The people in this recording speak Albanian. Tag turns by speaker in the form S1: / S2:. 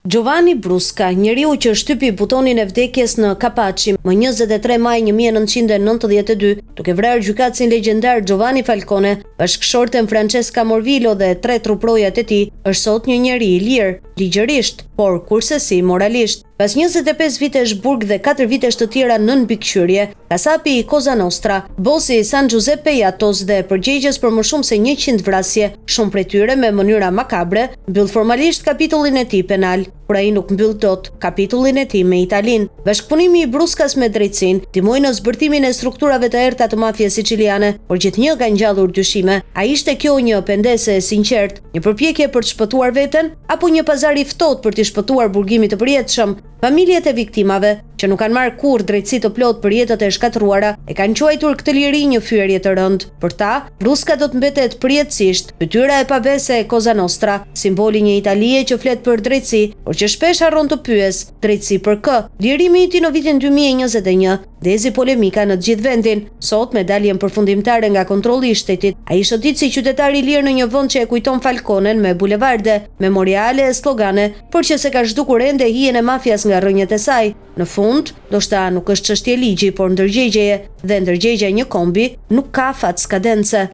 S1: Giovanni Brusca, njeriu që shtypi butonin e vdekjes në Capaci më 23 maj 1992, duke vrarë gjykatësin legjendar Giovanni Falcone, bashkëshorten Francesca Morvillo dhe 3 truprojat e tij, është sot një njeri i lirë, ligjërisht, por kurse moralisht. Pas 25 vitesh burg dhe 4 vitesh të tjera nën mbikëqyrje, kasapi i Cosa Nostra, bossi i San Giuseppe Jatos dhe përgjegjës për më shumë se 100 vrasje, shumë prej tyre me mënyra makabre, mbyll formalisht kapitullin e tij penal, por ai nuk mbyll dot kapitullin e tij me Italinë. Bashkëpunimi i Bruscas me drejtsinë ndihmoi në zbërthimin e strukturave të errta të mafias siciliane, por gjithnjë ka ngjallur dyshime. A ishte kjo një pendese e sinqert, një përpjekje për të shpëtuar veten, apo një pazar i ftohtë për të shpëtuar burgimit të përjetshëm? Familjet e viktimave, që nuk kanë marrë kurrë drejtësi të plotë për jetët e shkatruara, e kanë quajtur këtë liri një fyerje të rëndë. Për ta, Brusca do të mbetet përjetësisht fytyra e pabese e Cosa Nostra, simboli një Italie që flet për drejtësi, por që shpesh harron të pyes, drejtësi për kë? Lirimi i tij në vitin 2021 ndezi polemika në të gjithë vendin. Sot, me daljen përfundimtare nga kontrolli i shtetit, ai shëtit si qytetar i lirë në një vend që e kujton Falconen me bulevarde, memoriale e slogane, por që se ka zhdukur ende hijen e mafias nga rrënjët e saj. Në fund, ndoshta nuk është çështje ligji, por ndërgjegjeje, dhe ndërgjegja e një kombi nuk ka fat skadence.